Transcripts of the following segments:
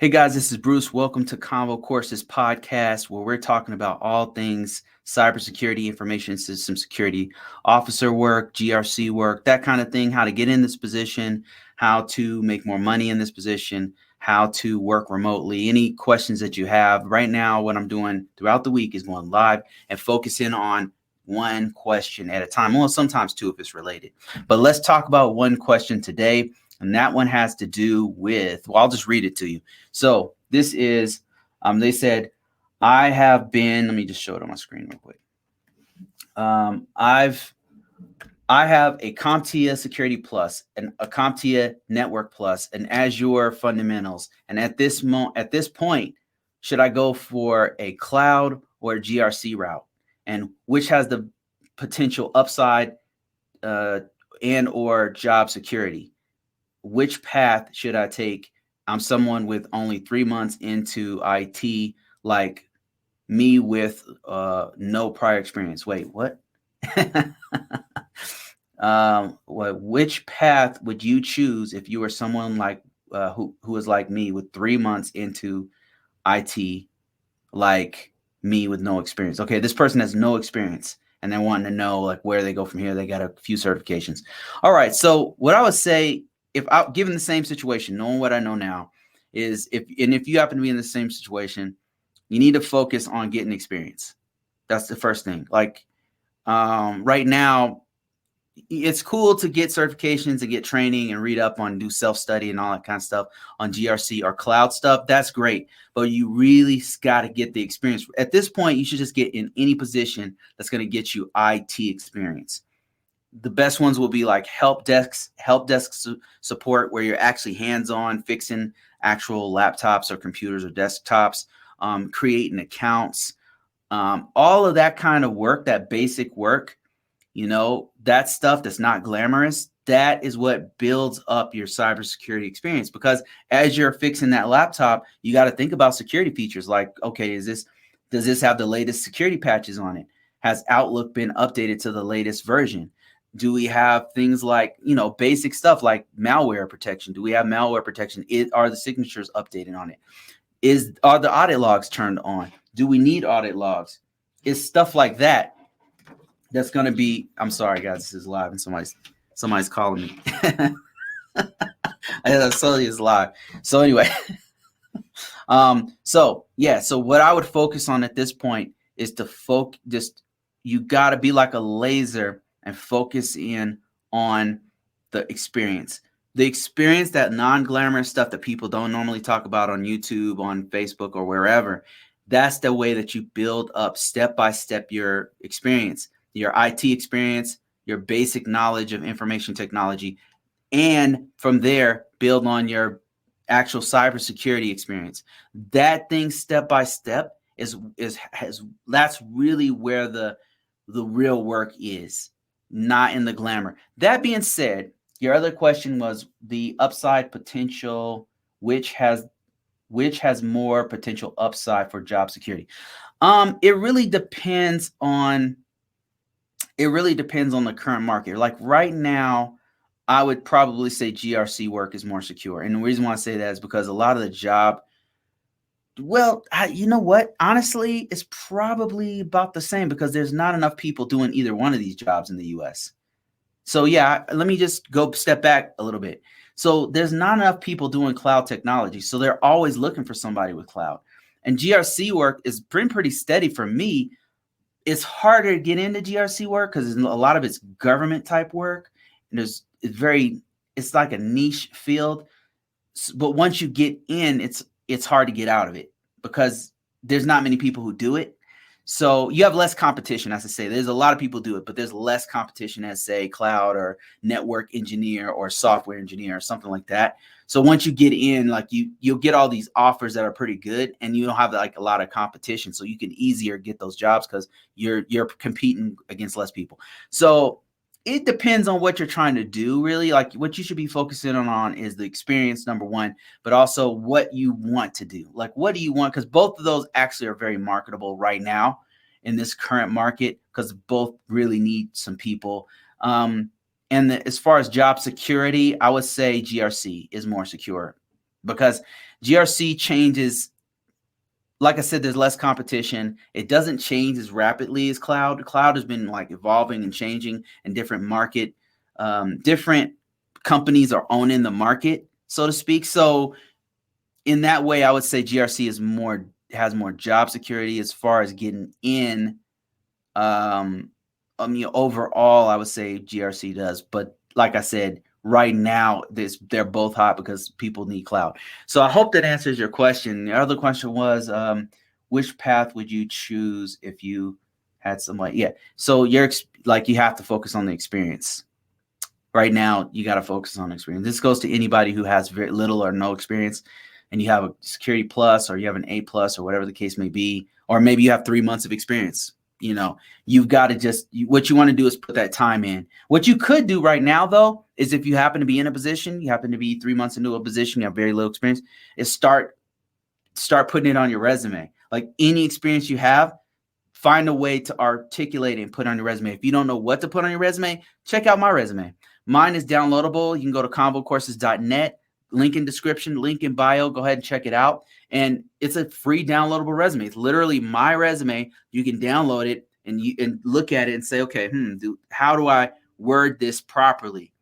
Hey guys, this is Bruce. Welcome to Convocourses Podcast, where we're talking about all things cybersecurity, information system security, officer work, GRC work, that kind of thing, how to get in this position, how to make more money in this position, how to work remotely, any questions that you have. Right now, what I'm doing throughout the week is going live and focusing on one question at a time. Well, sometimes two if it's related. But let's talk about one question today. And that one has to do with, well, I'll just read it to you. So this is, they said, I have been, let me just show it on my screen real quick. I have a CompTIA Security Plus, a CompTIA Network Plus, an Azure Fundamentals. And at this point, should I go for a cloud or a GRC route? And which has the potential upside and or job security? Which path should I take? I'm someone with only 3 months into IT, like me with no prior experience. Wait, what? Which path would you choose if you were someone like who is like me with 3 months into IT, like me with no experience? Okay, this person has no experience and they're wanting to know like where they go from here. They got a few certifications. All right, so what I would say, if given the same situation, knowing what I know now, is if you happen to be in the same situation, you need to focus on getting experience. That's the first thing. Like right now, it's cool to get certifications and get training and read up on, do self-study and all that kind of stuff on GRC or cloud stuff. That's great, but you really got to get the experience. At this point, you should just get in any position that's going to get you IT experience. The best ones will be like help desk support, where you're actually hands-on fixing actual laptops or computers or desktops, creating accounts, all of that kind of work, that basic work, that stuff that's not glamorous. That is what builds up your cybersecurity experience, because as you're fixing that laptop, you got to think about security features like, okay, does this have the latest security patches on it? Has Outlook been updated to the latest version? Do we have things like, basic stuff like malware protection? Do we have malware protection? Are the signatures updated on it? Are the audit logs turned on? Do we need audit logs? Is stuff like that that's going to be, I'm sorry, guys, this is live and somebody's calling me. I saw this live. So anyway, so what I would focus on at this point is to you got to be like a laser and focus in on the experience. The experience, that non-glamorous stuff that people don't normally talk about on YouTube, on Facebook, or wherever. That's the way that you build up step by step your experience, your IT experience, your basic knowledge of information technology. And from there, build on your actual cybersecurity experience. That thing step by step that's really where the real work is, not in the glamour. That being said, your other question was the upside potential, which has more potential upside for job security. It really depends on the current market. Like right now, I would probably say GRC work is more secure. And the reason why I say that is because a lot of the job, well, you know what? Honestly, it's probably about the same, because there's not enough people doing either one of these jobs in the US. So yeah, let me just go step back a little bit. So there's not enough people doing cloud technology. So they're always looking for somebody with cloud. And GRC work is pretty steady for me. It's harder to get into GRC work because a lot of it's government type work. And it's like a niche field. But once you get in, it's hard to get out of it because there's not many people who do it. So you have less competition, as I say. There's a lot of people do it, but there's less competition as, say, cloud or network engineer or software engineer or something like that. So once you get in, like you'll get all these offers that are pretty good, and you don't have like a lot of competition. So you can easier get those jobs because you're competing against less people. So it depends on what you're trying to do, really. Like what you should be focusing on is the experience, number one, but also what you want to do. Like, what do you want? Because both of those actually are very marketable right now in this current market, because both really need some people. As far as job security, I would say GRC is more secure because GRC changes. Like I said, there's less competition. It doesn't change as rapidly as cloud. Cloud has been like evolving and changing in different market. Different companies are owning the market, so to speak. So in that way, I would say GRC has more job security as far as getting in. Overall, I would say GRC does. But like I said, right now, they're both hot because people need cloud. So I hope that answers your question. The other question was, which path would you choose if you had somebody? Yeah. So you have to focus on the experience. Right now, you got to focus on experience. This goes to anybody who has very little or no experience, and you have a security plus, or you have an A plus, or whatever the case may be, or maybe you have 3 months of experience. You've got to what you want to do is put that time in. What you could do right now, though, is if you happen to be in a position, you happen to be 3 months into a position, you have very little experience, is start putting it on your resume. Like any experience you have, find a way to articulate it and put on your resume. If you don't know what to put on your resume, check out my resume. Mine is downloadable. You can go to convocourses.net, link in description, link in bio. Go ahead and check it out. And it's a free downloadable resume. It's literally my resume. You can download it and look at it and say, okay, how do I word this properly?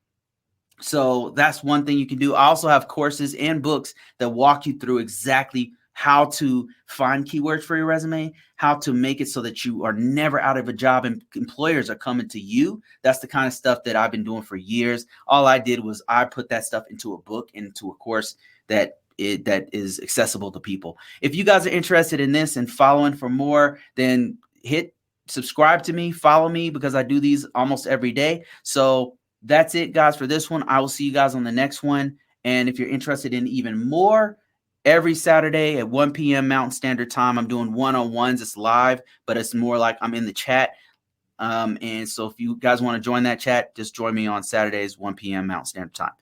So that's one thing you can do. I also have courses and books that walk you through exactly how to find keywords for your resume, how to make it so that you are never out of a job and employers are coming to you. That's the kind of stuff that I've been doing for years. All I did was I put that stuff into a book, into a course that is accessible to people. If you guys are interested in this and following for more, then hit subscribe to me, follow me, because I do these almost every day. So that's it, guys, for this one. I will see you guys on the next one. And if you're interested in even more, every Saturday at 1 p.m. Mountain Standard Time, I'm doing one-on-ones. It's live, but it's more like I'm in the chat. And so if you guys want to join that chat, just join me on Saturdays, 1 p.m. Mountain Standard Time.